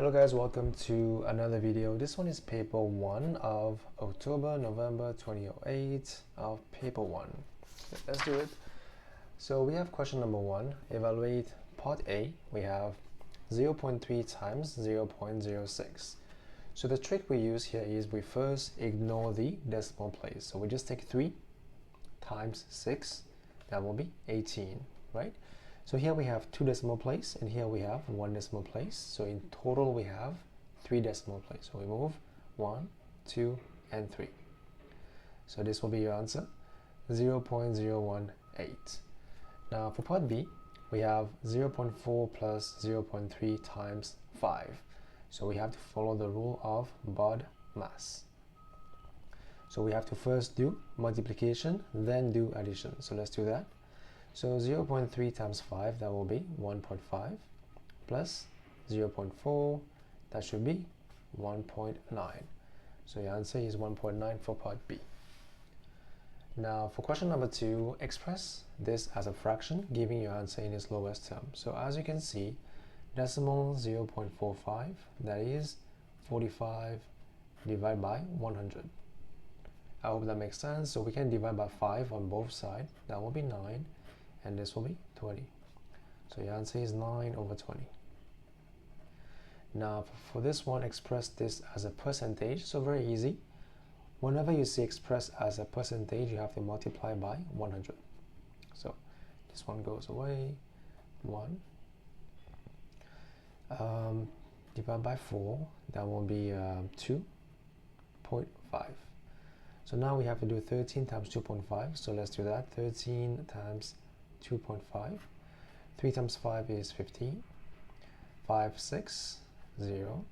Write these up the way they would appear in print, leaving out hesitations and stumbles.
Hello guys, welcome to another video. This one is paper 1 of October, November 2008 of paper 1. Let's do it. So we have question number 1. Evaluate part A. We have 0.3 times 0.06. So the trick we use here is we first ignore the decimal place. So we just take 3 times 6. That will be 18, right? So here we have 2 decimal place and here we have 1 decimal place. So in total we have 3 decimal place. So we move 1, 2, and 3. So this will be your answer, 0.018. Now for part B, we have 0.4 plus 0.3 times 5. So we have to follow the rule of BOD mass. So we have to first do multiplication, then do addition. So let's do that. So 0.3 times 5, that will be 1.5, plus 0.4, that should be 1.9. So your answer is 1.9 for part B. Now for question number 2, express this as a fraction, giving your answer in its lowest term. So as you can see, decimal 0.45, that is 45 divided by 100. I hope that makes sense. So we can divide by 5 on both sides, that will be 9. And this will be 20. So your answer is 9 over 20. Now for this one, express this as a percentage. So very easy. Whenever you see express as a percentage, you have to multiply by 100. So this one goes away. 1. Divide by 4. That will be 2.5. So now we have to do 13 times 2.5. So let's do that. 13 times 2.5. 3 times 5 is 15. 5, 6, 0,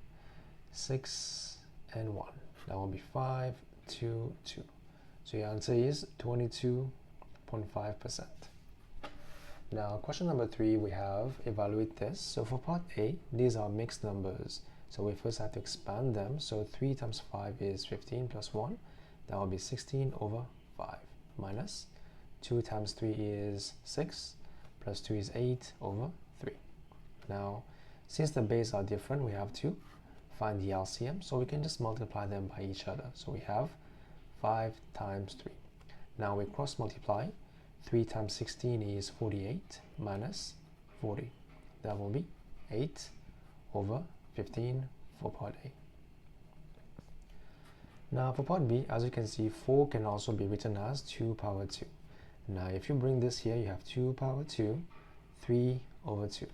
6, and 1. That will be 5, 2, 2. So your answer is 22.5%. Now question number 3, we have evaluate this. So for part A, these are mixed numbers. So we first have to expand them. So 3 times 5 is 15 plus 1. That will be 16 over 5 minus 2 times 3 is 6, plus 2 is 8 over 3. Now, since the base are different, we have to find the LCM, so we can just multiply them by each other. So we have 5 times 3. Now we cross multiply. 3 times 16 is 48 minus 40. That will be 8 over 15 for part A. Now for part B, as you can see, 4 can also be written as 2 power 2. Now if you bring this here, you have 2 power 2, 3 over 2.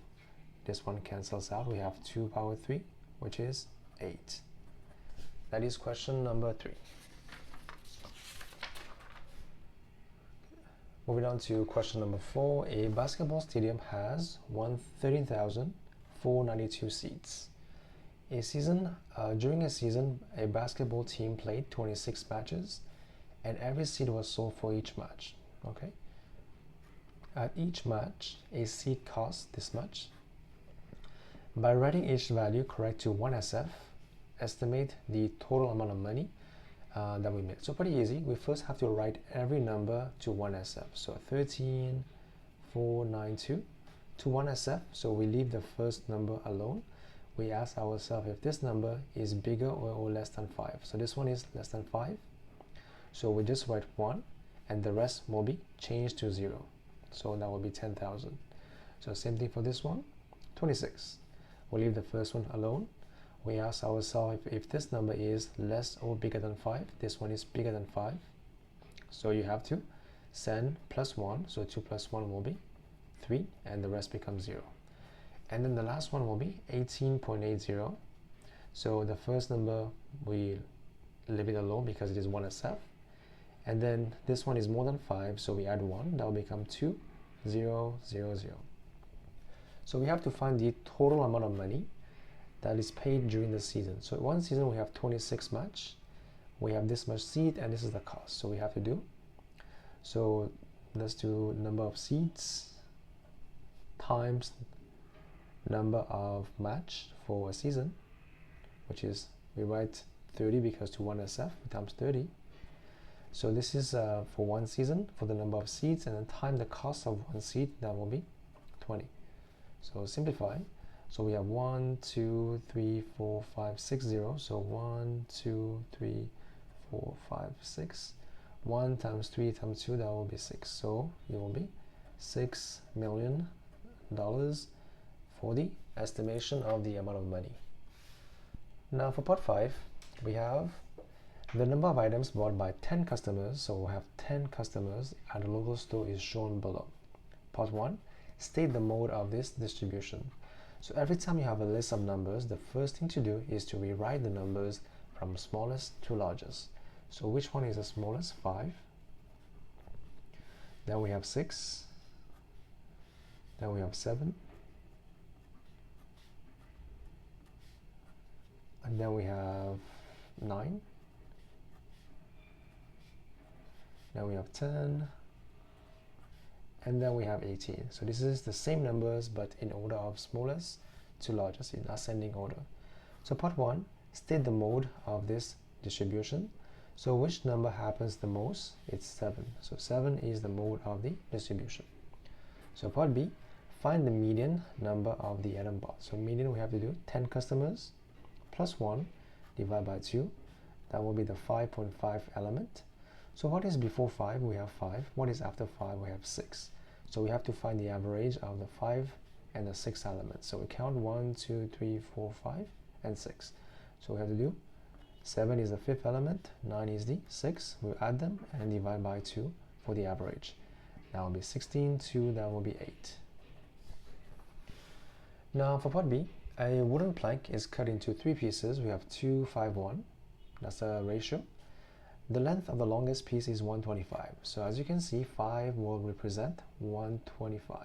This one cancels out. We have 2 power 3, which is 8. That is question number 3. Moving on to question number 4. A basketball stadium has 13,492 seats. During a season, a basketball team played 26 matches, and every seat was sold for each match. Okay. At each match, a seat costs this much. By writing each value correct to 1 SF, estimate the total amount of money that we made. So pretty easy. We first have to write every number to 1 SF. So 13,492 to 1 SF. So we leave the first number alone. We ask ourselves if this number is bigger or less than 5. So this one is less than 5. So we just write 1. And the rest will be changed to 0. So that will be 10,000. So same thing for this one, 26. We'll leave the first one alone. We ask ourselves if this number is less or bigger than 5. This one is bigger than 5. So you have to send plus 1. So 2 plus 1 will be 3. And the rest becomes 0. And then the last one will be 18.80. So the first number, we leave it alone because it is 1 SF. And then this one is more than 5, so we add 1. That will become 2, 0, 0, 0. So we have to find the total amount of money that is paid during the season. So one season we have 26 match. We have this much seat, and this is the cost. So we have to do. So let's do number of seats times number of match for a season, which is, we write 30 because to 1 SF times 30. So this is for one season, for the number of seats, and then time the cost of one seat, that will be 20. So simplify. So we have 1, 2, 3, 4, 5, 6 zeros. So 1, 2, 3, 4, 5, 6. 1 times 3 times 2, that will be 6. So it will be $6 million for the estimation of the amount of money. Now for part 5, we have the number of items bought by 10 customers. So we'll have 10 customers at a local store is shown below. Part 1, state the mode of this distribution. So every time you have a list of numbers, the first thing to do is to rewrite the numbers from smallest to largest. So which one is the smallest? 5. Then we have 6. Then we have 7. And then we have 9. Then we have 10. And then we have 18. So this is the same numbers but in order of smallest to largest in ascending order. So part 1, state the mode of this distribution. So which number happens the most? It's 7. So 7 is the mode of the distribution. So part B, find the median number of the item bought. So median we have to do 10 customers plus 1 divided by 2. That will be the 5.5 element. So what is before 5? We have 5. What is after 5? We have 6. So we have to find the average of the 5 and the 6 elements. So we count 1, 2, 3, 4, 5, and 6. So we have to do 7 is the 5th element, 9 is the 6th. We'll add them and divide by 2 for the average. That will be 16, 2, that will be 8. Now for part B, a wooden plank is cut into 3 pieces. We have 2, 5, 1. That's the ratio. The length of the longest piece is 125. So as you can see, 5 will represent 125.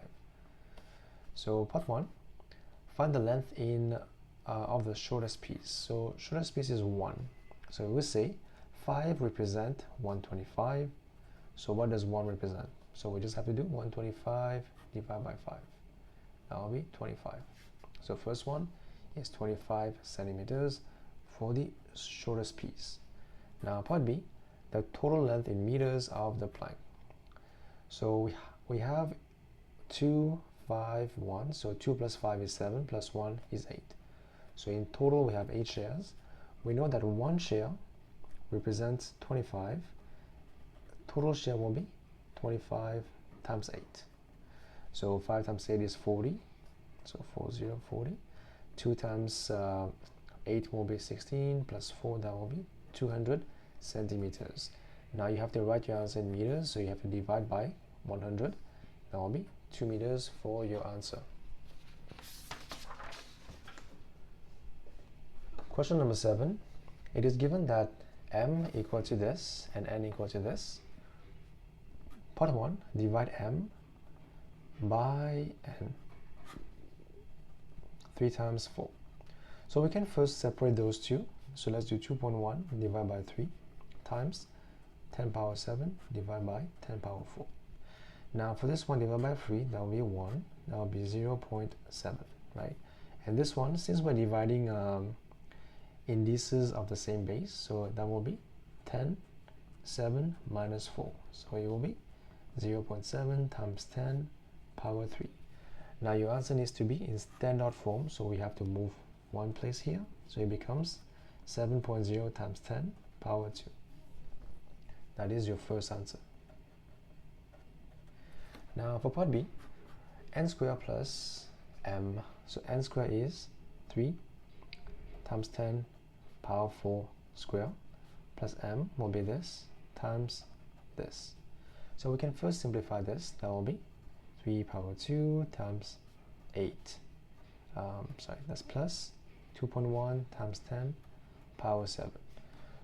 So part 1, find the length of the shortest piece. So shortest piece is 1. So we say 5 represent 125. So what does 1 represent? So we just have to do 125 divided by 5. That will be 25. So first one is 25 centimeters for the shortest piece. Now part B, the total length in meters of the plank. So we have 2, 5, 1. So 2 plus 5 is 7 plus 1 is 8. So in total we have 8 shares. We know that 1 share represents 25. Total share will be 25 times 8. So 5 times 8 is 40. So 40, 40. 2 times 8 will be 16 plus 4, that will be 200 centimeters. Now you have to write your answer in meters, so you have to divide by 100. That will be 2 meters for your answer. Question number 7. It is given that m equal to this and n equal to this. Part 1, divide m by n. 3 times 4. So we can first separate those two. So let's do 2.1 divided by 3 times 10 power 7 divided by 10 power 4. Now for this one divided by 3, that will be 1. That will be 0.7, right? And this one, since we're dividing indices of the same base, so that will be 10, 7 minus 4. So it will be 0.7 times 10 power 3. Now your answer needs to be in standard form, so we have to move one place here. So it becomes 7.0 times 10 power 2. That is your first answer. Now for part B, n squared plus m. So n squared is 3 times 10 power 4 square plus m will be this times this. So we can first simplify this. That will be 3 power 2 times 8. That's plus 2.1 times 10 power 7.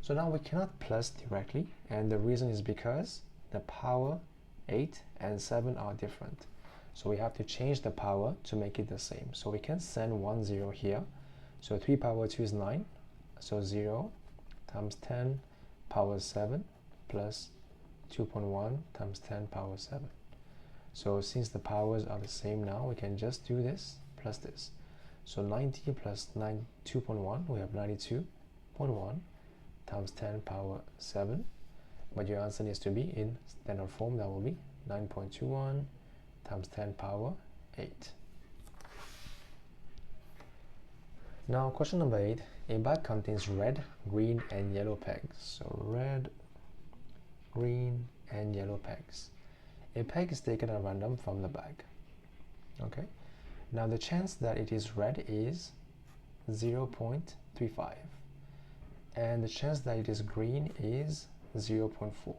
So now we cannot plus directly, and the reason is because the power 8 and 7 are different. So we have to change the power to make it the same. So we can send 1 0 here. So 3 power 2 is 9. So 0 times 10 power 7 plus 2.1 times 10 power 7. So since the powers are the same now, we can just do this plus this. So 90 plus 2.1, we have 92.1 times 10 power 7. But your answer needs to be in standard form. That will be 9.21 times 10 power 8. Now question number 8, a bag contains red, green and yellow pegs. So red, green and yellow pegs. A peg is taken at random from the bag. Okay, now the chance that it is red is 0.35 and the chance that it is green is 0.4.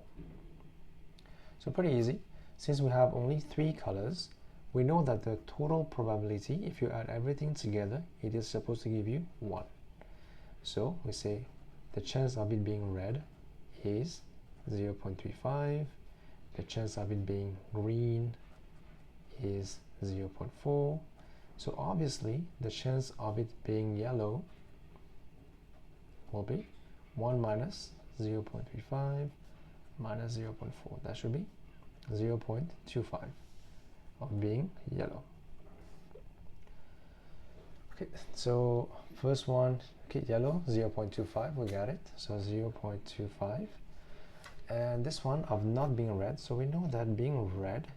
So pretty easy. Since we have only 3 colors, we know that the total probability, if you add everything together, it is supposed to give you 1. So we say the chance of it being red is 0.35, the chance of it being green is 0.4. So obviously the chance of it being yellow will be 1 minus 0.35 minus 0.4. That should be 0.25 of being yellow. Okay, so first one, okay, yellow 0.25, we got it. So 0.25. And this one of not being red, so we know that being red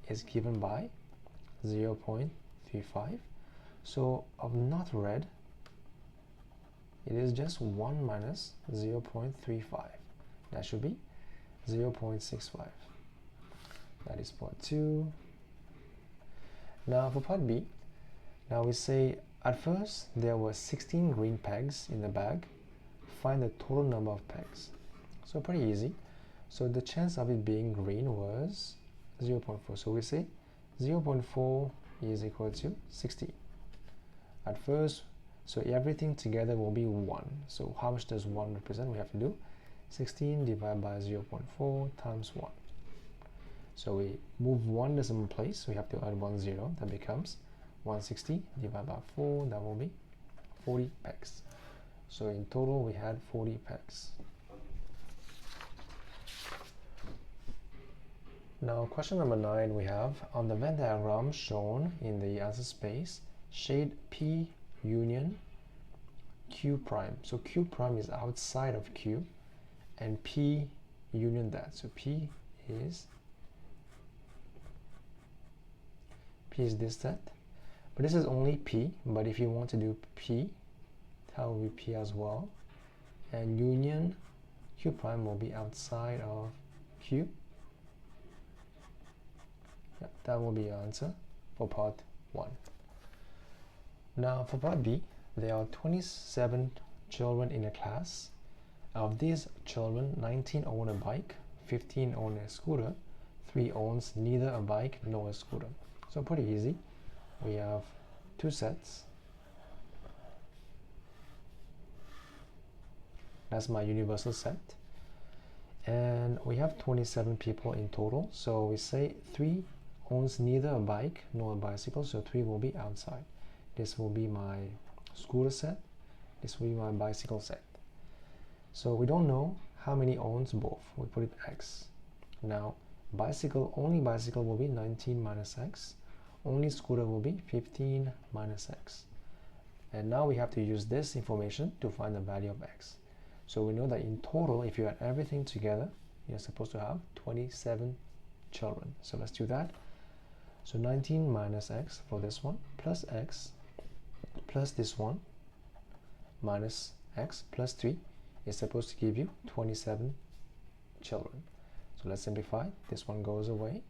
is given by 0.35. So of not red, it is just 1 minus 0.35. That should be 0.65. That is part 2. Now for part B, now we say at first there were 16 green pegs in the bag. Find the total number of pegs. So pretty easy. So the chance of it being green was 0.4. So we say 0.4 is equal to 16. At first, so everything together will be 1. So how much does 1 represent? We have to do 16 divided by 0.4 times 1. So we move 1 decimal place, we have to add 1 0. That becomes 160 divided by 4. That will be 40 pegs. So in total, we had 40 pegs. Now question number 9, we have on the Venn diagram shown in the answer space, shade P union Q prime. So Q prime is outside of Q and P union that. So P is this set, but this is only P, but if you want to do P, that will be P as well, and union Q prime will be outside of Q. Yeah, that will be your answer for part 1. Now for part B, there are 27 children in a class. Of these children, 19 own a bike, 15 own a scooter, 3 owns neither a bike nor a scooter. So pretty easy. We have 2 sets. That's my universal set. And we have 27 people in total. So we say 3 owns neither a bike nor a bicycle, so 3 will be outside. This will be my scooter set. This will be my bicycle set. So we don't know how many owns both. We put it X. Now bicycle, only bicycle will be 19 minus X. Only scooter will be 15 minus X. And now we have to use this information to find the value of X. So we know that in total, if you add everything together, you're supposed to have 27 children. So let's do that. So 19 minus X for this one, plus X, plus this one, minus X, plus 3 is supposed to give you 27 children. So let's simplify. This one goes away.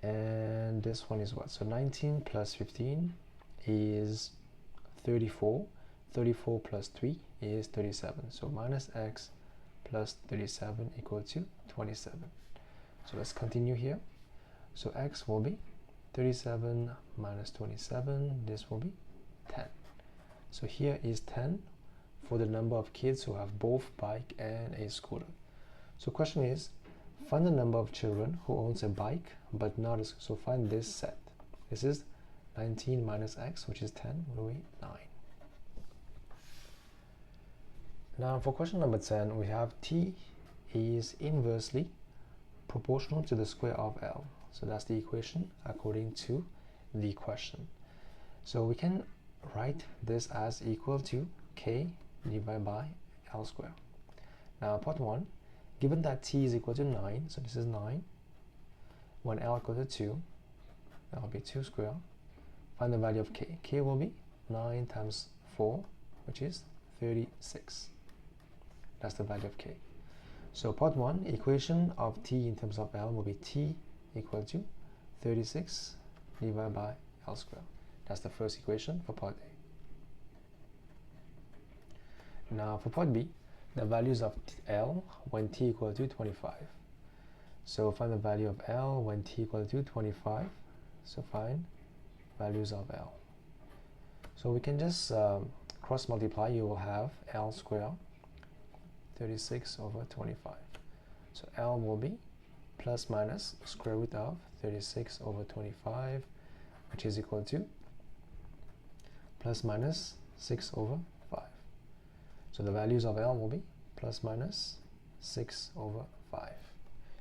And this one is what? So 19 plus 15 is 34. 34 plus 3 is 37. So minus X plus 37 equal to 27. So let's continue here. So X will be 37 minus 27. This will be 10. So here is 10 for the number of kids who have both bike and a scooter. So question is, find the number of children who owns a bike but not a scooter. So find this set. This is 19 minus X, which is 10, what are we? 9. Now for question number 10, we have T is inversely proportional to the square of L. So that's the equation according to the question. So we can write this as equal to K divided by L square. Now part 1, given that T is equal to 9, so this is 9, when L equals to 2, that will be 2 square. Find the value of K. K will be 9 times 4, which is 36. That's the value of k. So part 1, equation of t in terms of L will be t equal to 36 divided by L squared. That's the first equation for part A. Now for part B, the values of L when t equal to 25. So find the value of L when t equal to 25. So find values of L. So we can just cross multiply. You will have L squared 36 over 25. So L will be plus minus square root of 36 over 25, which is equal to plus minus 6 over 5. So the values of L will be plus minus 6 over 5.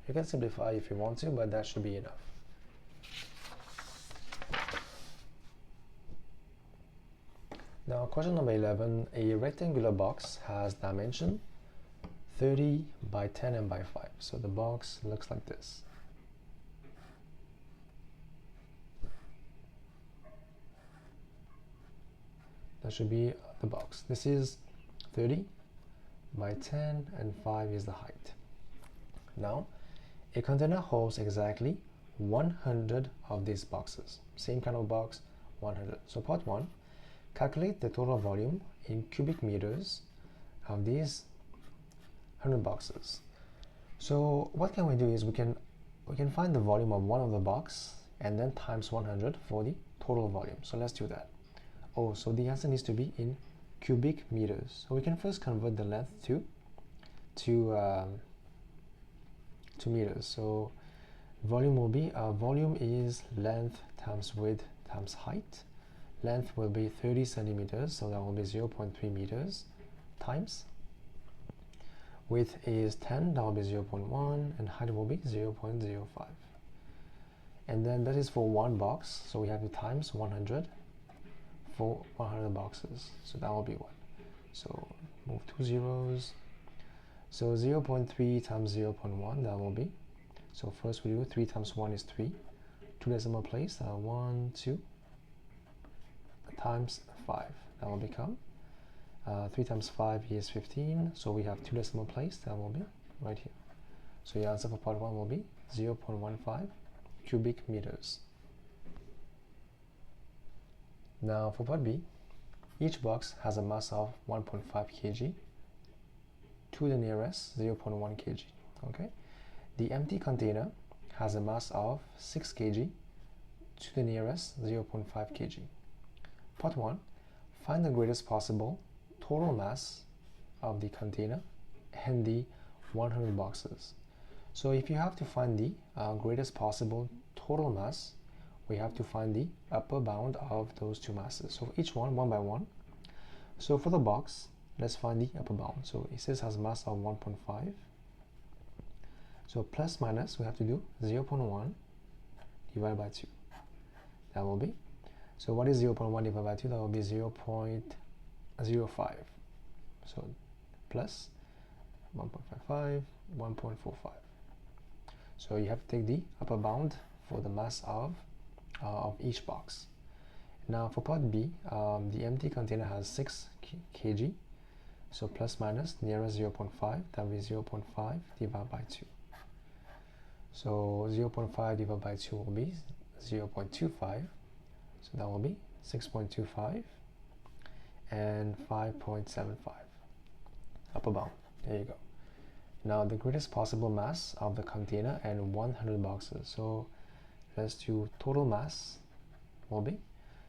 You can simplify if you want to, but that should be enough. Now question number 11, a rectangular box has dimension 30 by 10 and by 5. So the box looks like this. That should be the box. This is 30 by 10 and 5 is the height. Now, a container holds exactly 100 of these boxes. Same kind of box, 100. So part 1, calculate the total volume in cubic meters of these 100 boxes. So what can we do is we can find the volume of one of the box and then times 100 for the total volume. So let's do that. Oh, so the answer needs to be in cubic meters. So we can first convert the length to meters. So volume will be volume is length times width times height. Length will be 30 centimeters, so that will be 0.3 meters times width is 10, that will be 0.1, and height will be 0.05. And then that is for one box, so we have to times 100 for 100 boxes. So that will be 1. So move 2 zeros. So 0.3 times 0.1, that will be, so first we do 3 times 1 is 3. 2 decimal place, 1, 2, times 5. That will become 3 times 5 is 15, so we have 2 decimal place, that will be right here. So the answer for part 1 will be 0.15 cubic meters. Now for part B, each box has a mass of 1.5 kg to the nearest 0.1 kg. Okay, the empty container has a mass of 6 kg to the nearest 0.5 kg. Part 1, find the greatest possible total mass of the container and the 100 boxes. So if you have to find the greatest possible total mass, we have to find the upper bound of those two masses. So each one by one. So for the box, let's find the upper bound. So it says has a mass of 1.5. So plus minus, we have to do 0.1 divided by 2. That will be, so what is 0.1 divided by 2? That will be 0.05. So plus 1.55, 1.45. So you have to take the upper bound for the mass of each box. Now for part B, the empty container has 6 kg. So plus minus nearest 0.5, that will be 0.5 divided by 2. So 0.5 divided by 2 will be 0.25. So that will be 6.25 and 5.75 upper bound. There you go. Now the greatest possible mass of the container and 100 boxes. So let's do total mass will be,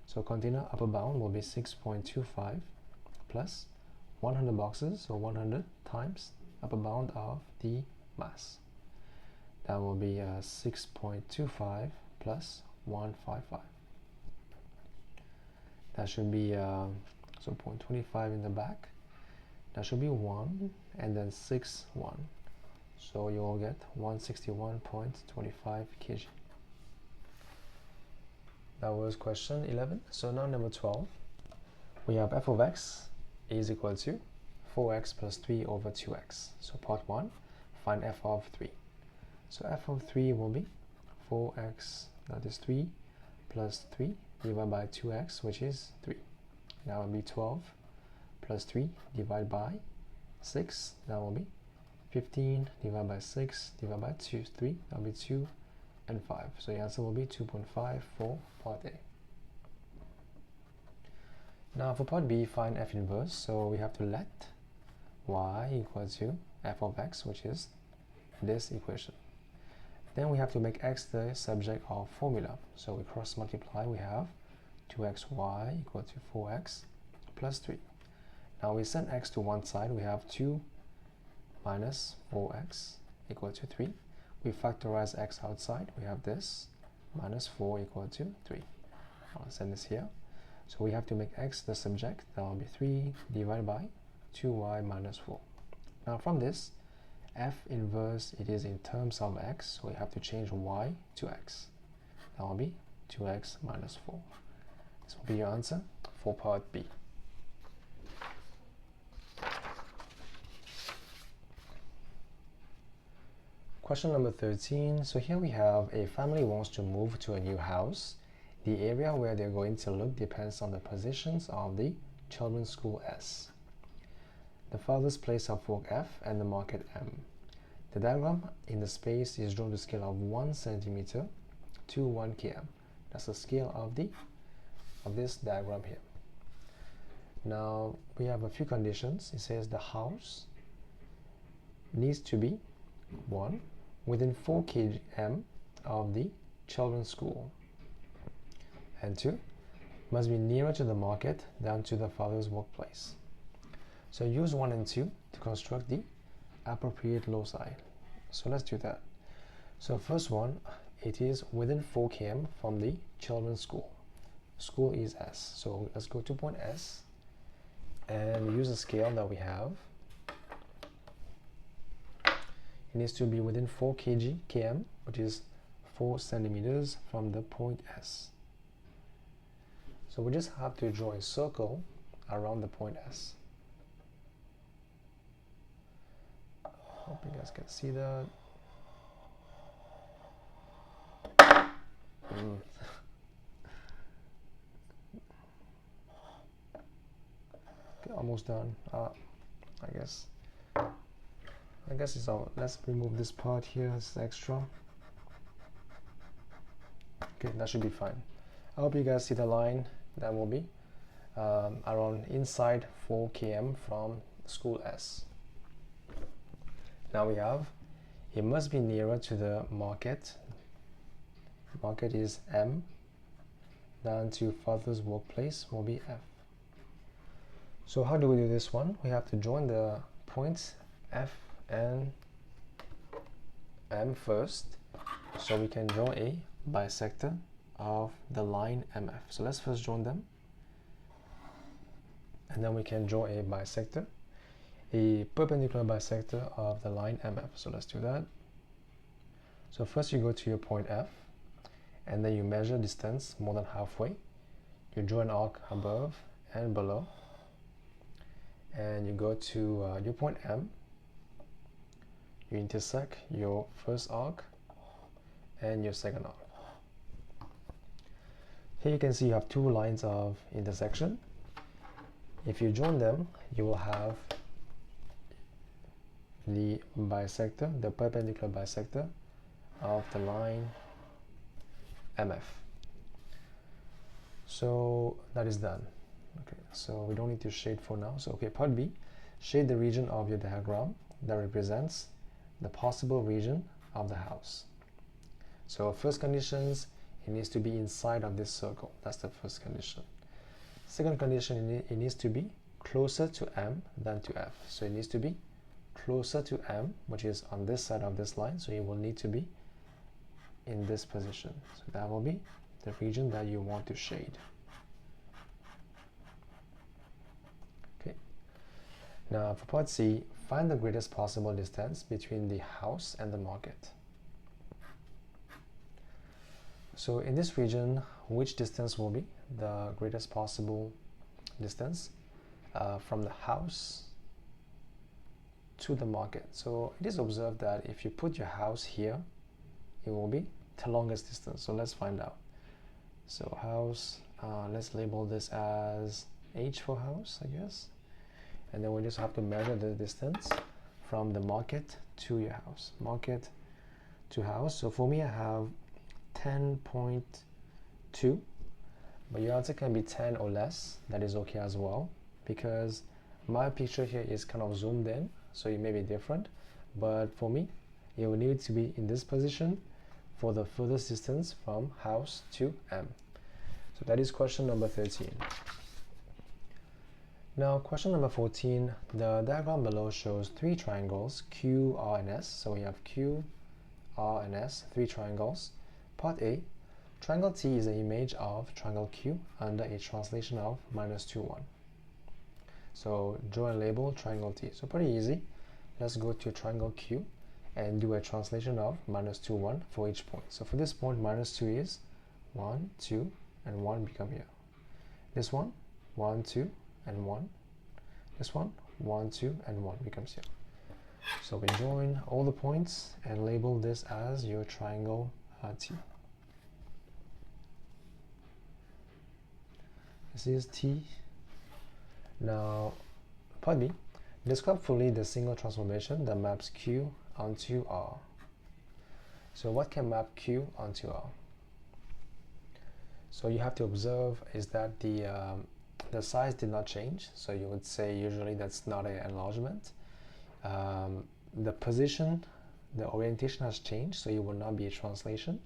so container upper bound will be 6.25 plus 100 boxes, so 100 times upper bound of the mass. That will be 6.25 plus 155. That should be so 0.25 in the back. That should be 1 and then 6, 1. So you will get 161.25 kg. That was question 11. So now number 12. We have f of x is equal to 4x plus 3 over 2x. So part 1, find f of 3. So f of 3 will be 4x, that is 3, plus 3 divided by 2x, which is 3. That will be 12 plus 3 divided by 6, that will be 15 divided by 6 divided by 3, that will be 2 and 5. So the answer will be 2.5 for part A. Now for part B, find f inverse. So we have to let y equal to f of x, which is this equation. Then we have to make x the subject of formula. So we cross multiply, we have 2xy equal to 4x plus 3. Now we send x to one side, we have 2 minus 4x equal to 3. We factorize x outside, we have this minus 4 equal to 3. I'll send this here. So we have to make x the subject, that will be 3 divided by 2y minus 4. Now from this, f inverse, it is in terms of x, so we have to change y to x. That will be 2x minus 4. This will be your answer for part B. Question number 13. So here we have a family wants to move to a new house. The area where they're going to look depends on the positions of the children's school S, the father's place of work F, and the market M. The diagram in the space is drawn to scale of 1 centimeter to 1 km. That's the scale of this diagram here. Now we have a few conditions. It says the house needs to be 1. Within 4 km of the children's school, and 2. Must be nearer to the market than to the father's workplace. So use 1 and 2 to construct the appropriate loci. So let's do that. So first one, it is within 4 km from the children's school. School is S. So let's go to point S and use the scale that we have. It needs to be within 4 km, which is 4 centimeters from the point S. So we just have to draw a circle around the point S. Hope you guys can see that. Okay, almost done. I guess it's all. Let's remove this part here. It's extra. Okay, that should be fine. I hope you guys see the line. That will be around inside 4 km from school S. Now we have, it must be nearer to the market. Market is M, than to father's workplace will be F. So how do we do this one? We have to join the points F and M first, so we can draw a bisector of the line MF. So let's first join them, and then we can draw a bisector, a perpendicular bisector of the line MF. So let's do that. So first you go to your point F, and then you measure distance more than halfway. You draw an arc above and below, and you go to your point M. You intersect your first arc and your second arc. Here you can see you have two lines of intersection. If you join them, you will have the bisector, the perpendicular bisector of the line MF. So that is done. Okay, so we don't need to shade for now. So okay, part B, shade the region of your diagram that represents the possible region of the house. So first conditions, it needs to be inside of this circle. That's the first condition. Second condition, it needs to be closer to M than to F. So it needs to be closer to M, which is on this side of this line. So it will need to be in this position. So that will be the region that you want to shade. Okay. Now for part C, find the greatest possible distance between the house and the market. So in this region, which distance will be the greatest possible distance from the house to the market? So it is observed that if you put your house here, it will be the longest distance. So let's find out. So house, let's label this as H for house, I guess. and then we just have to measure the distance from the market to your house. Market to house. So for me, I have 10.2, but your answer can be 10 or less. That is okay as well, because my picture here is kind of zoomed in, so it may be different, but for me it will need to be in this position for the furthest distance from house to M. So that is question number 13. Now question number 14, the diagram below shows three triangles Q, R, and S. So we have Q, R, and S, three triangles. Part A, triangle T is an image of triangle Q under a translation of -2, 1. So draw and label triangle T. So pretty easy. Let's go to triangle Q and do a translation of -2, 1 for each point. So for this point, -2 is 1, 2, and 1 become here. This one, 1, 2, and 1. This one, 1, 2, and 1 becomes here. So we join all the points and label this as your triangle T. This is T. Now, part B, describe fully the single transformation that maps Q onto R. So what can map Q onto R? So you have to observe is that the size did not change. So you would say usually that's not an enlargement. The position, the orientation has changed, so it will not be a translation.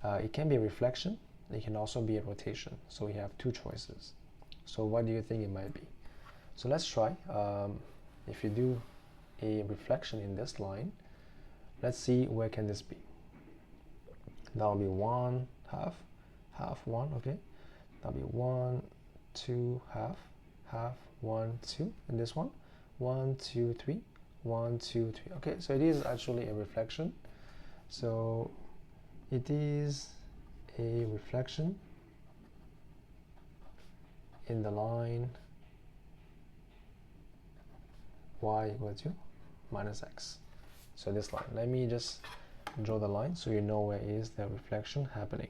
It can be a reflection. It can also be a rotation. So we have two choices. So what do you think it might be? So let's try. If you do a reflection in this line, let's see where can this be. That will be 1, half, half, 1, okay? That'll be 1, 2, half, half, 1, 2, and this one, 1, 2, 3, 1, 2, 3. Okay, so it is actually a reflection. So it is a reflection in the line y equal to -x. So this line, let me just draw the line so you know where is the reflection happening.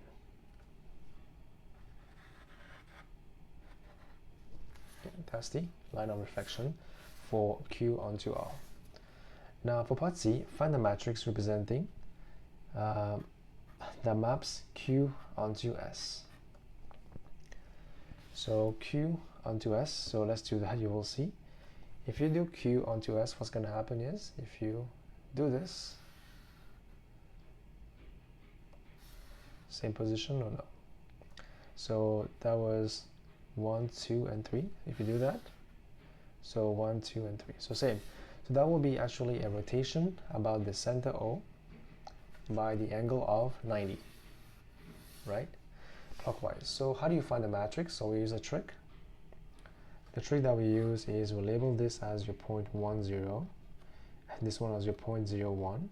Okay, that's the line of reflection for Q onto R. Now for part C, find the matrix representing that maps Q onto S. So Q onto S, so let's do that. You will see if you do Q onto S, what's going to happen is if you do this, same position or no? So that was 1, 2, and 3. If you do that, so 1, 2, and 3. So same. So that will be actually a rotation about the center O by the angle of 90, right? Clockwise. So how do you find the matrix? So we use a trick. The trick that we use is we label this as your point 1, 0, and this one as your point 0, 1,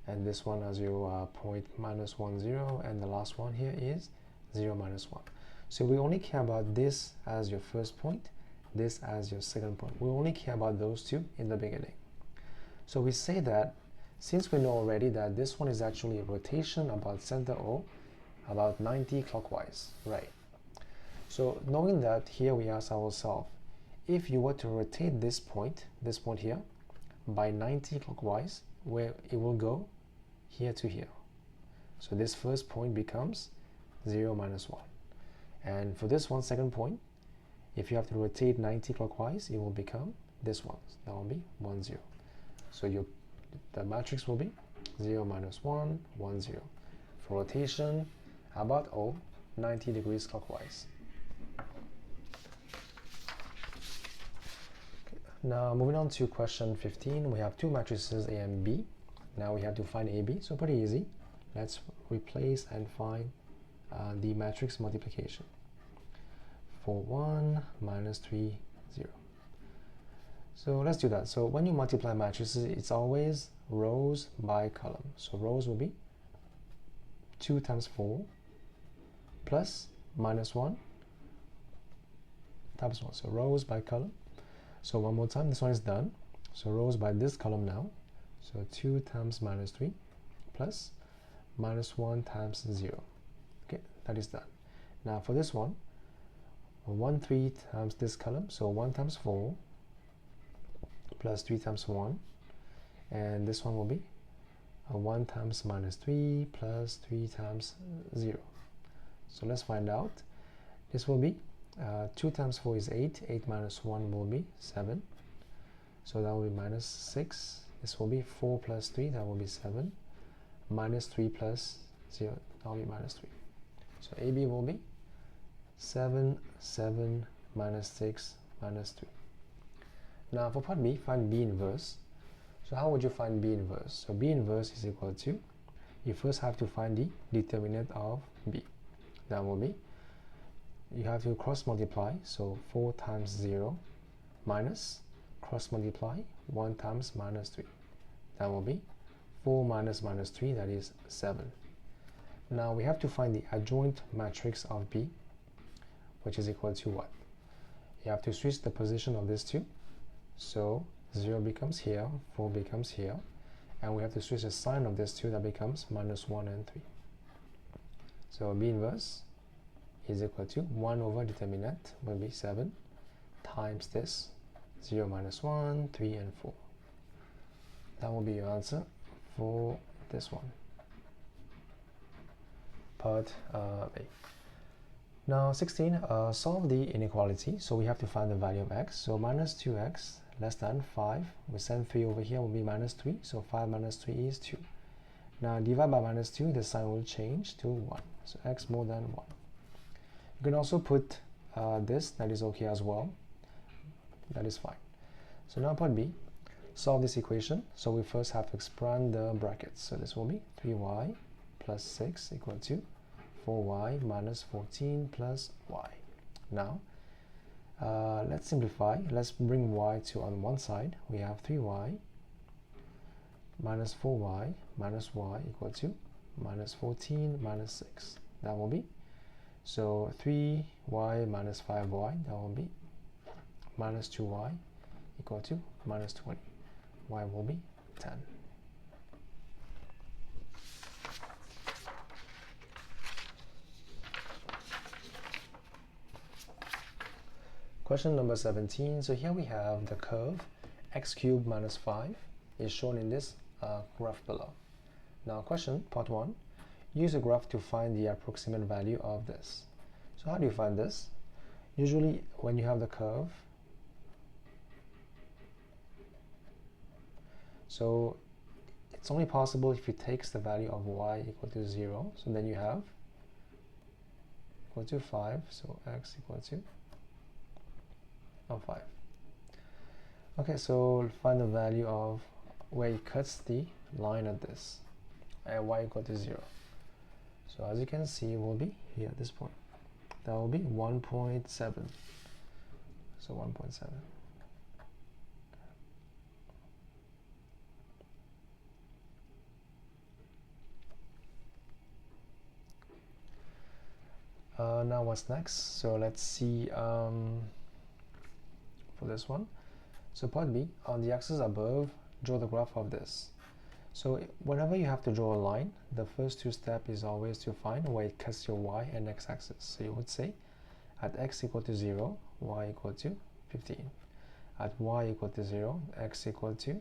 and this one as your point -1, 0, and the last one here is 0, -1. So we only care about this as your first point, this as your second point. We only care about those two in the beginning. So we say that since we know already that this one is actually a rotation about center O, about 90 clockwise, right? So knowing that, here we ask ourselves, if you were to rotate this point here, by 90 clockwise, where it will go here to here. So this first point becomes 0, -1. And for this one, second point, if you have to rotate 90 clockwise, it will become this one. That will be 1, 0. So the matrix will be 0, -1, 1, 0. For rotation, about O, 90 degrees clockwise. Okay. Now moving on to question 15, we have two matrices A and B. Now we have to find AB, so pretty easy. Let's replace and find the matrix multiplication. 4, 1, -3, 0. So let's do that. So when you multiply matrices, it's always rows by column. So rows will be 2 times 4 plus -1 times 1. So rows by column. So one more time, this one is done. So rows by this column now. So 2 times -3 plus -1 times 0. Okay, that is done. Now for this one, 1, 3 times this column. So 1 times 4 plus 3 times 1, and this one will be 1 times minus 3 plus 3 times 0. So let's find out. This will be 2 times 4 is 8, 8 minus 1 will be 7, so that will be minus 6. This will be 4 plus 3, that will be 7, minus 3 plus 0, that will be minus 3. So AB will be 7, 7, minus 6, minus 3. Now for part B, find B inverse. So how would you find B inverse? So B inverse is equal to, you first have to find the determinant of B. That will be, you have to cross multiply, so 4 times 0 minus cross multiply 1 times minus 3. That will be 4 minus minus 3, that is 7. Now we have to find the adjoint matrix of B, which is equal to what? You have to switch the position of these two. So 0 becomes here, 4 becomes here, and we have to switch the sign of this two, that becomes minus 1 and 3. So B inverse is equal to 1 over determinant will be 7 times this 0 minus 1, 3 and 4. That will be your answer for this one. Part A. Now 16, solve the inequality. So we have to find the value of x. So minus 2x less than 5. We send 3 over here, will be minus 3. So 5 minus 3 is 2. Now divide by minus 2, the sign will change to 1. So x more than 1. You can also put this, that is okay as well. That is fine. So now part B, solve this equation. So we first have to expand the brackets. So this will be 3y plus 6 equal to 4y minus 14 plus y. Now let's simplify. Let's bring y to on one side. We have 3y minus 4y minus y equal to minus 14 minus 6. That will be, so 3y minus 5y, that will be minus 2y equal to minus 20. Y will be 10. Question number 17. So here we have the curve x cubed minus 5 is shown in this graph below. Now question, part 1. Use a graph to find the approximate value of this. So how do you find this? Usually when you have the curve, so it's only possible if it takes the value of y equal to 0. So then you have equal to 5, so x equal to 5. Okay, so find the value of where it cuts the line at this, at y equal to 0. So as you can see, it will be here at this point. That will be 1.7. So 1.7. Now what's next? So let's see for this one. So part B, on the axis above, draw the graph of this. So whenever you have to draw a line, the first two steps is always to find where it cuts your y and x axis. So you would say at x equal to 0, y equal to 15. At y equal to 0, x equal to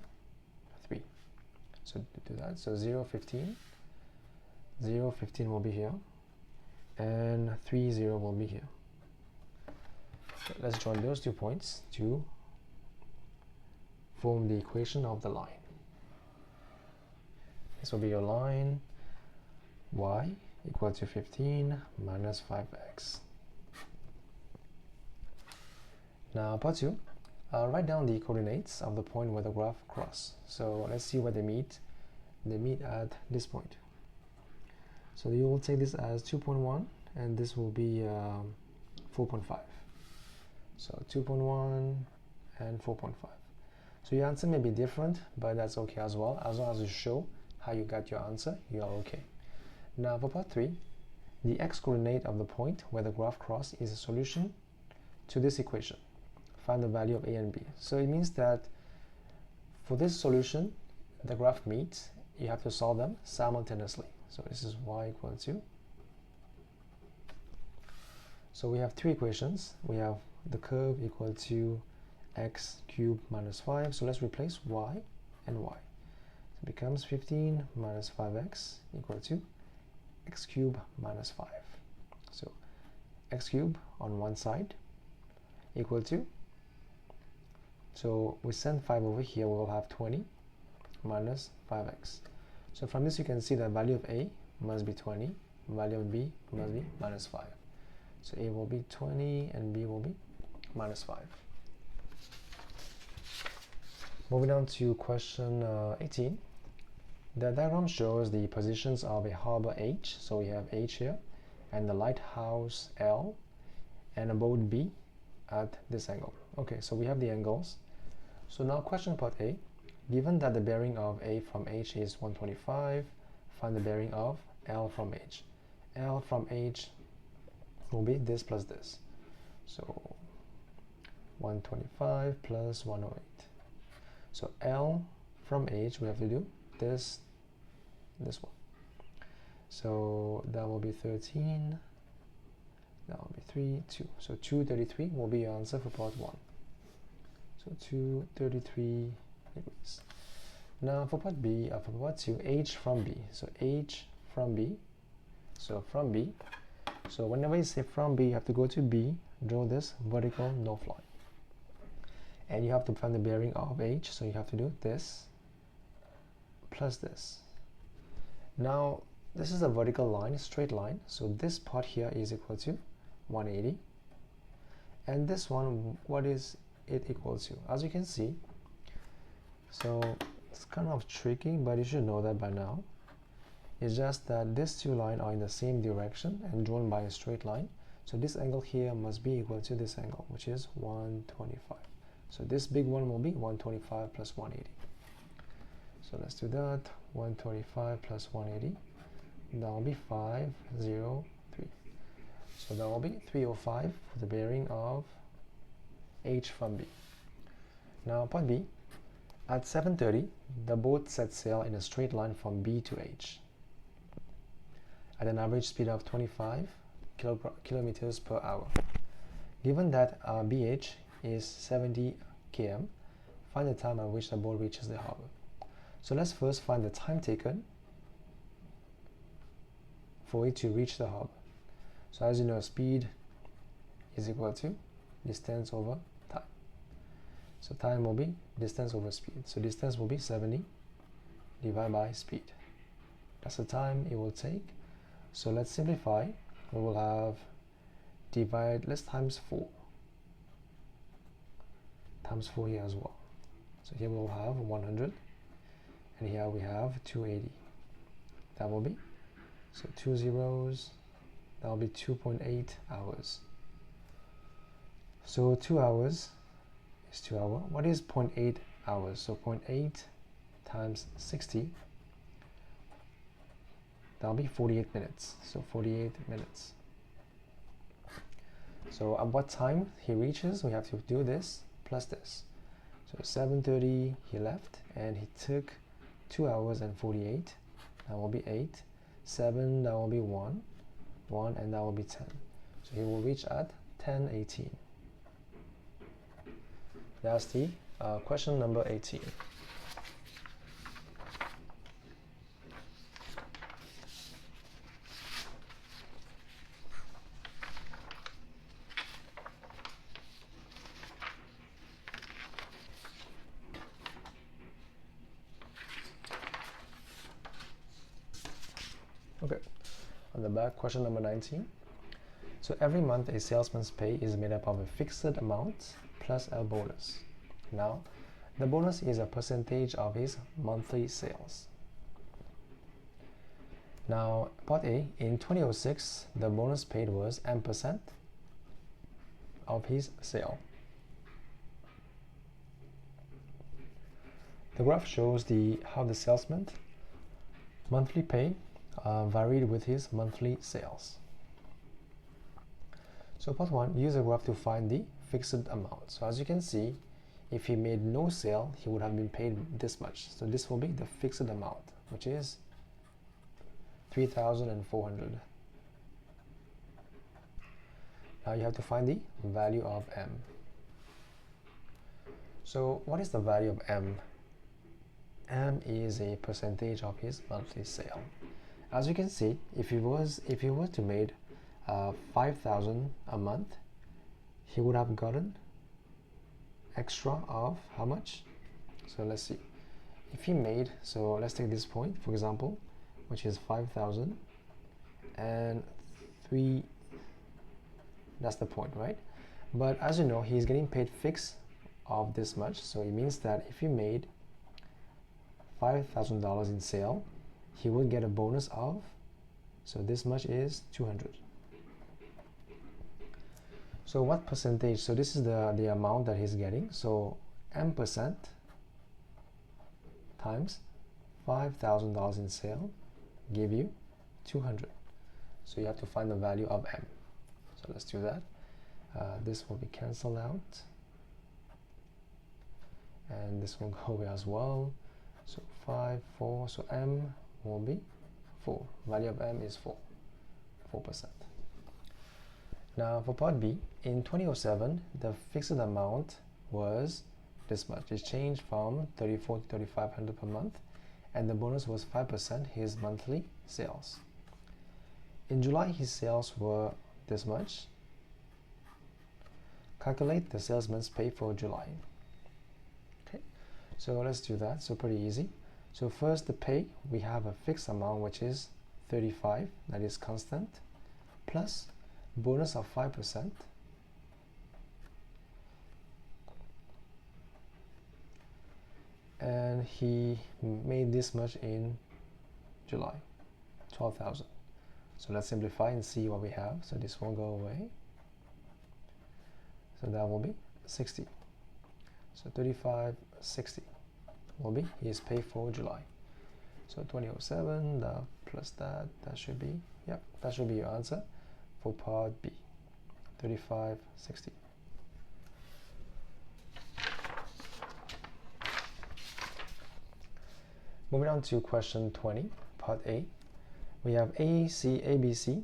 3. So do that. So 0, 15. 0, 15 will be here. And 3, 0 will be here. So let's join those 2 points to form the equation of the line. This will be your line y equal to 15 minus 5x. Now part 2, write down the coordinates of the point where the graph cross. So let's see where they meet. They meet at this point. So you will take this as 2.1 and this will be 4.5. So 2.1 and 4.5. So your answer may be different, but that's okay as well. As long as you show how you got your answer, you are okay. Now for part 3, the x-coordinate of the point where the graph cross is a solution to this equation. Find the value of a and b. So it means that for this solution, the graph meets, you have to solve them simultaneously. So this is y equal to, so we have 3 equations. We have the curve equal to x cubed minus 5. So let's replace y and y. So it becomes 15 minus 5x equal to x cubed minus 5. So x cubed on one side equal to, so we send 5 over here, we will have 20 minus 5x. So from this you can see that value of a must be 20, value of b must be minus 5. So a will be 20 and b will be minus 5. Moving on to question 18. The diagram shows the positions of a harbor H. So we have H here, and the lighthouse L, and a boat B at this angle. Okay, so we have the angles. So now question part A. Given that the bearing of A from H is 125, find the bearing of L from H. L from H will be this plus this. So 125 plus 108. So L from H, we have to do this one. So that will be 13, that will be 3, 2. So 233 will be your answer for part 1. So 233 degrees. Now for part B, for part 2, H from B. So H from B. So from B. So whenever you say from B, you have to go to B, draw this vertical north line. And you have to find the bearing of H, so you have to do this plus this. Now this is a vertical line, a straight line, so this part here is equal to 180, and this one, what is it equal to? As you can see, so it's kind of tricky, but you should know that by now. It's just that these two lines are in the same direction and drawn by a straight line, so this angle here must be equal to this angle, which is 125. So this big one will be 125 plus 180. So let's do that. 125 plus 180. That will be 503. So that will be 305 for the bearing of H from B. Now part B. At 7:30, the boat set sail in a straight line from B to H at an average speed of 25 kilometers per hour. Given that BH is 70 km, find the time at which the boat reaches the harbor. So let's first find the time taken for it to reach the harbor. So as you know, speed is equal to distance over time. So time will be distance over speed. So distance will be 70 divided by speed. That's the time it will take. So let's simplify. We will have let's times 4. Times 4 here as well. So here we'll have 100, and here we have 280. That will be, so 2 zeros, that will be 2.8 hours. So 2 hours is 2 hours. What is 0.8 hours? So 0.8 times 60, that will be 48 minutes. So 48 minutes. So at what time he reaches, we have to do this plus this. So 7:30 he left, and he took 2 hours and 48. That will be 8. 7, that will be 1, and that will be 10. So he will reach at 10:18. That's the question number 18. Okay, on the back, question number 19. So every month a salesman's pay is made up of a fixed amount plus a bonus. Now, the bonus is a percentage of his monthly sales. Now, part A, in 2006, the bonus paid was N% of his sale. The graph shows how the salesman monthly pay varied with his monthly sales. So part 1, use a graph to find the fixed amount. So as you can see, if he made no sale, he would have been paid this much. So this will be the fixed amount, which is 3,400. Now you have to find the value of M. So what is the value of M? M is a percentage of his monthly sale. As you can see, if he were to made 5,000 a month, he would have gotten extra of how much? So let's see. If he made, so let's take this point for example, which is 5,000 and 3, that's the point, right? But as you know, he's getting paid fixed of this much, so it means that if he made $5,000 in sale, he will get a bonus of, so this much is 200. So what percentage? So this is the amount that he's getting. So M% times $5,000 in sale give you 200. So you have to find the value of M. So let's do that. This will be cancelled out, and this will go away as well. So 5, 4. So M will be 4. Value of M is 4%. Now for part B, in 2007, the fixed amount was this much. It changed from 34 to 3,500 per month, and the bonus was 5% his monthly sales. In July, his sales were this much. Calculate the salesman's pay for July. Okay, so let's do that. So pretty easy. So first the pay, we have a fixed amount which is 35, that is constant, plus bonus of 5%, and he made this much in July, 12,000. So let's simplify and see what we have. So this will go away, so that will be 60. So 35, 60 will be his pay for July. So 2007 plus that should be, yep, that should be your answer for part B, 35, 60. Moving on to question 20, part A. We have ABC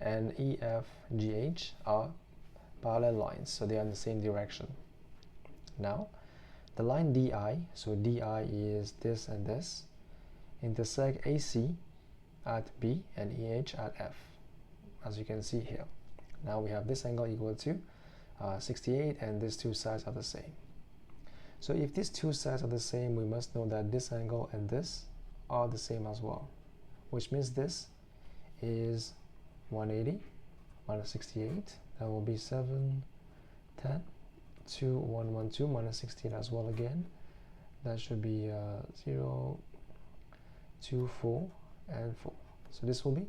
and EFGH are parallel lines, so they are in the same direction. Now, the line DI, so DI is this and this, intersect AC at B and EH at F, as you can see here. Now we have this angle equal to 68, and these two sides are the same. So if these two sides are the same, we must know that this angle and this are the same as well, which means this is 180 minus 68. That will be 7, 10, 2, 1, 1, 2 minus 16 as well again. That should be 0, 2, 4, and 4. So this will be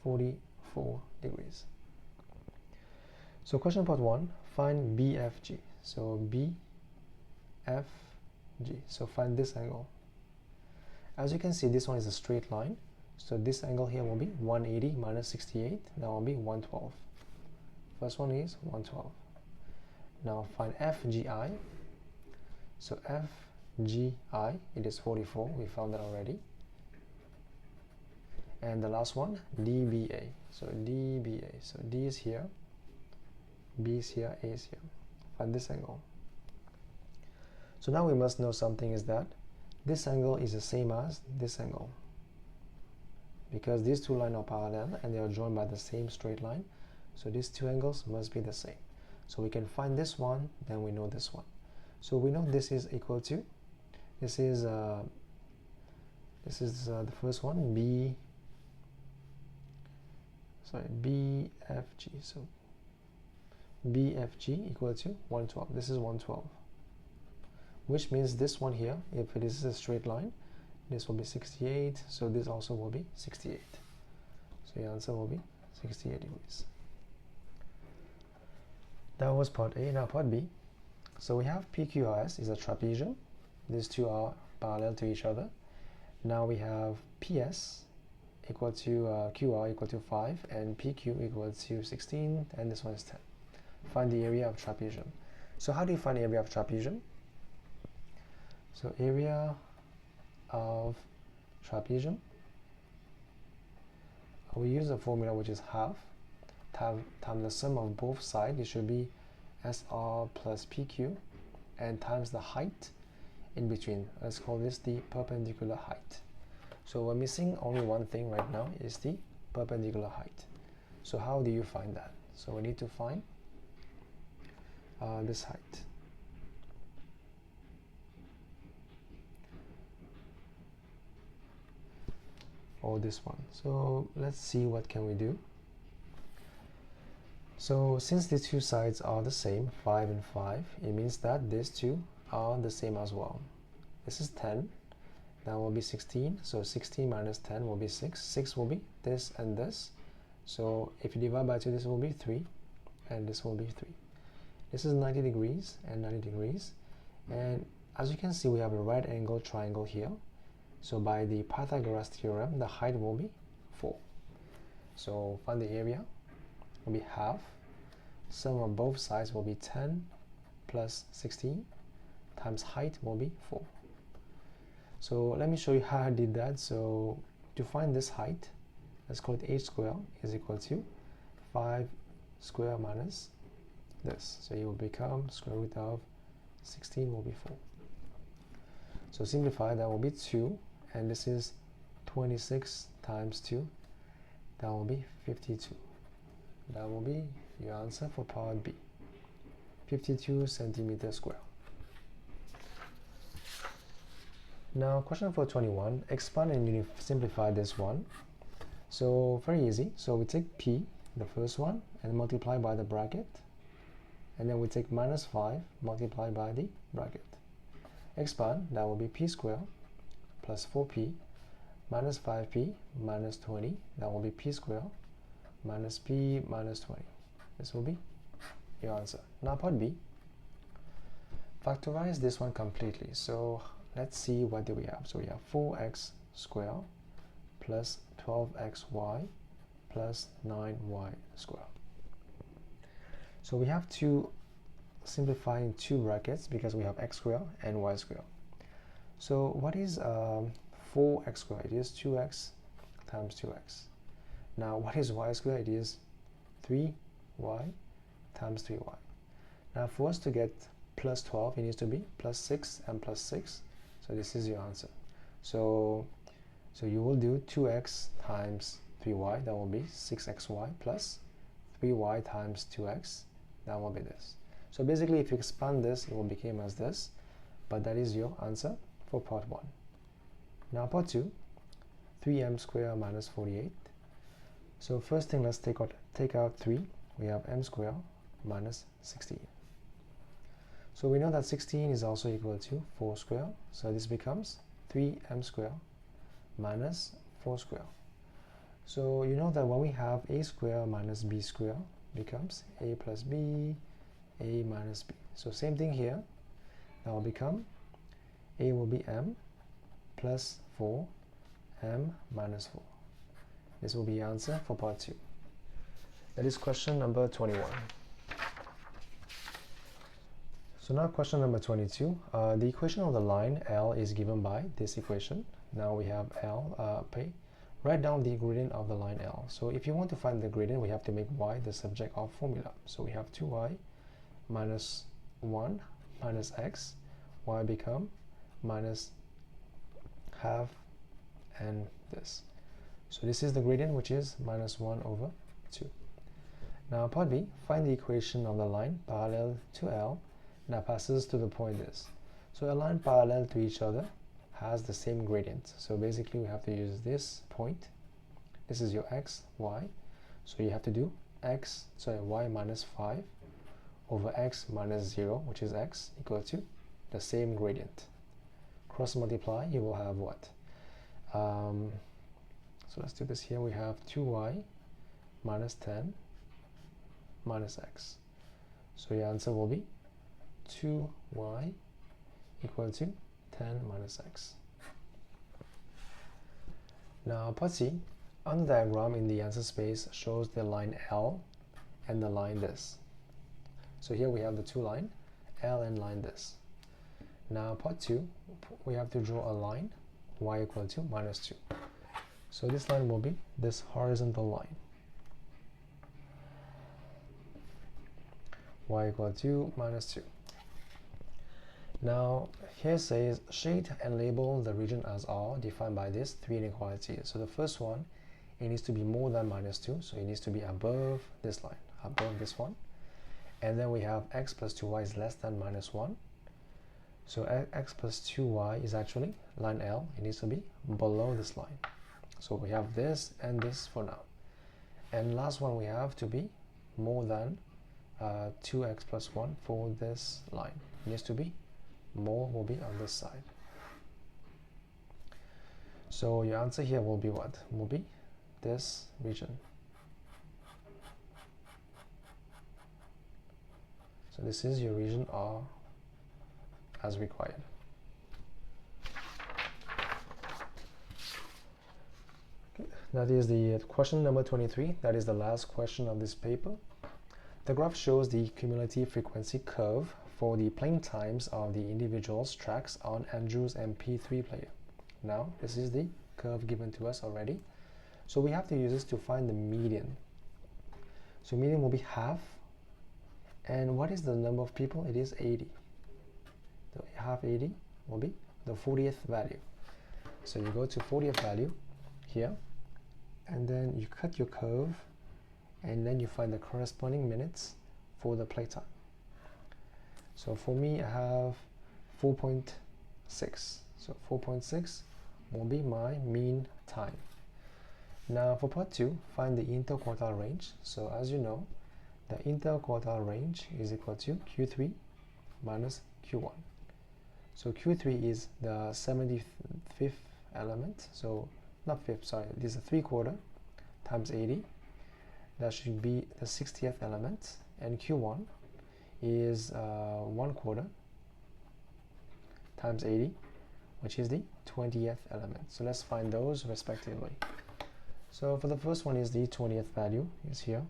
44 degrees. So question part 1, find BFG. So BFG, so find this angle. As you can see, this one is a straight line. So this angle here will be 180 minus 68. That will be 112. First one is 112. Now find FGI. So FGI, it is 44. We found that already. And the last one, DBA. So DBA. So D is here, B is here, A is here. Find this angle. So now we must know something, is that this angle is the same as this angle, because these two lines are parallel and they are joined by the same straight line. So these two angles must be the same. So we can find this one, then we know this one. So we know this is equal to, this is the first one, BFG. So BFG equal to 112. This is 112, which means this one here, if it is a straight line, this will be 68. So this also will be 68. So the answer will be 68 degrees. That was part A. Now part B. So we have PQRS is a trapezium. These two are parallel to each other. Now we have PS equal to QR equal to 5 and PQ equal to 16, and this one is 10. Find the area of trapezium. So how do you find the area of trapezium? So area of trapezium, we use a formula which is half times the sum of both sides. It should be SR plus PQ and times the height in between. Let's call this the perpendicular height. So we're missing only one thing right now, is the perpendicular height. So how do you find that? So we need to find this height. Or this one. So let's see what can we do. So since the two sides are the same, 5 and 5, it means that these two are the same as well. This is 10, that will be 16, so 16 minus 10 will be 6. 6 will be this and this. So if you divide by 2, this will be 3, and this will be 3. This is 90 degrees and 90 degrees. And as you can see, we have a right angle triangle here. So by the Pythagoras theorem, the height will be 4. So find the area, will be half. Sum of both sides will be 10 plus 16 times height will be 4. So let me show you how I did that. So to find this height, let's call it h squared is equal to 5 square minus this. So it will become square root of 16 will be 4. So simplify, that will be 2, and this is 26 times 2, that will be 52. That will be your answer for part B, 52 centimeters square. Now question for 21, expand and simplify this one. So very easy. So we take P, the first one, and multiply by the bracket, and then we take minus 5 multiplied by the bracket. Expand, that will be P squared plus 4P minus 5P minus 20, that will be P squared minus P minus 20. This will be your answer. Now part B, factorize this one completely. So let's see what do we have. So we have 4x squared plus 12xy plus 9y squared. So we have to simplify in two brackets because we have x squared and y squared. So what is 4x squared? It is 2x times 2x. Now what is y squared? It is 3y times 3y. Now for us to get plus 12, it needs to be plus 6 and plus 6. So this is your answer. So you will do 2x times 3y, that will be 6xy, plus 3y times 2x, that will be this. So basically if you expand this, it will become as this, but that is your answer for part 1. Now part 2, 3m squared minus 48. So first thing, let's take out 3. We have m squared minus 16. So we know that 16 is also equal to 4 squared. So this becomes 3m squared minus 4 squared. So you know that when we have a squared minus b squared becomes a plus b, a minus b. So same thing here. That will become a will be m plus 4, m minus 4. This will be the answer for part 2. That is question number 21. So now question number 22. The equation of the line L is given by this equation. Now we have L, write down the gradient of the line L. So if you want to find the gradient, we have to make y the subject of formula. So we have 2y minus 1 minus x, y become minus half and this. So this is the gradient, which is minus 1 over 2. Now part B, find the equation of the line parallel to L that passes to the point this. So a line parallel to each other has the same gradient. So basically we have to use this point. This is your x, y. So you have to do y minus 5 over x minus 0, which is x, equal to the same gradient. Cross multiply, you will have what? So let's do this here. We have 2y minus 10 minus x. So your answer will be 2y equal to 10 minus x. Now part C, on the diagram in the answer space shows the line L and the line this. So here we have the two line, L and line this. Now part 2, we have to draw a line, y equal to minus 2. So this line will be this horizontal line, y equal to minus 2. Now here says shade and label the region as R defined by these three inequalities. So the first one, it needs to be more than -2, so it needs to be above this line, above this one. And then we have x plus 2y is less than -1. So x plus 2y is actually line L, it needs to be below this line. So we have this and this for now. And last one we have to be more than 2x plus 1 for this line. It needs to be more, will be on this side. So your answer here will be what? Will be this region. So this is your region R as required. That is the question number 23. That is the last question of this paper. The graph shows the cumulative frequency curve for the playing times of the individuals tracks on Andrew's MP3 player. Now, this is the curve given to us already. So we have to use this to find the median. So median will be half. And what is the number of people? It is 80. So half 80 will be the 40th value. So you go to 40th value here, and then you cut your curve, and then you find the corresponding minutes for the playtime. So for me, I have 4.6. So 4.6 will be my mean time. Now for part 2, find the interquartile range. So as you know, the interquartile range is equal to Q3 minus Q1. So Q3 is the 75th element. So not fifth, sorry, this is 3/4 times 80. That should be the 60th element. And Q1 is 1/4 times 80, which is the 20th element. So let's find those respectively. So for the first one is the 20th value is here.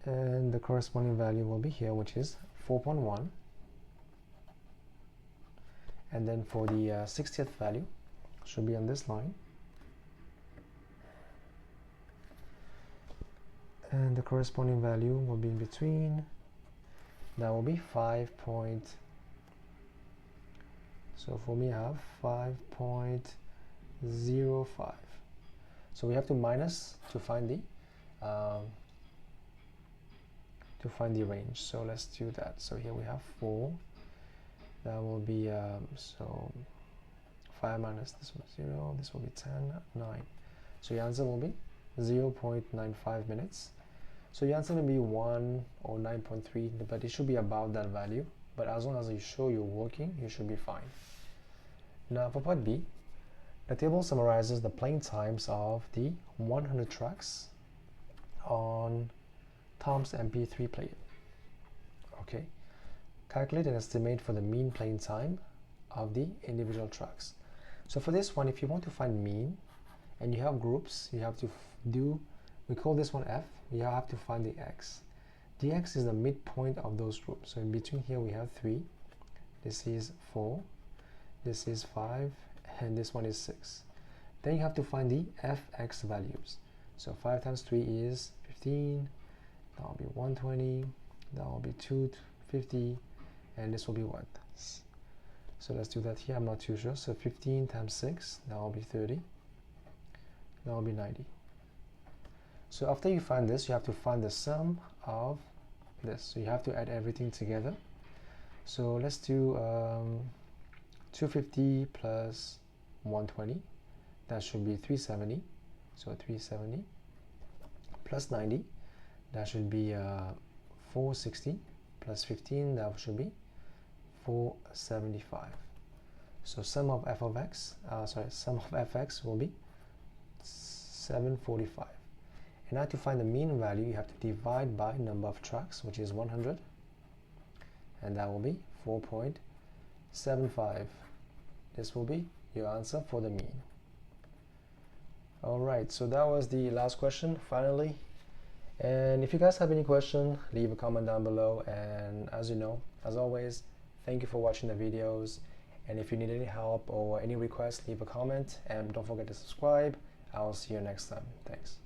And the corresponding value will be here, which is 4.1. And then for the 60th value, should be on this line. And the corresponding value will be in between. That will be 5. So for me, I have 5.05. So we have to minus to find the range. So let's do that. So here we have 4. That will be so 5 minus this one 0. This will be 10, 9. So your answer will be 0.95 minutes. So your answer may be 1 or 9.3, but it should be about that value. But as long as you show you're working, you should be fine. Now for part B, the table summarizes the playing times of the 100 tracks on Tom's MP3 player. Okay, calculate an estimate for the mean playing time of the individual tracks. So for this one, if you want to find mean and you have groups, you have to we call this one F, you have to find the X. The X is the midpoint of those groups. So in between here we have 3, this is 4, this is 5, and this one is 6. Then you have to find the Fx values. So 5 times 3 is 15, that will be 120, that will be 250, and this will be what? So let's do that here, I'm not too sure. So 15 times 6, that will be 30, that will be 90. So after you find this, you have to find the sum of this. So you have to add everything together. So let's do 250 plus 120, that should be 370. So 370 plus 90, that should be 460 plus 15, that should be 475. So sum of sum of fx will be 745. And now to find the mean value, you have to divide by number of tracks, which is 100, and that will be 4.75. This will be your answer for the mean. Alright, so that was the last question, finally. And if you guys have any question, leave a comment down below. And as you know, as always, thank you for watching the videos. And if you need any help or any requests, leave a comment. And don't forget to subscribe. I'll see you next time. Thanks.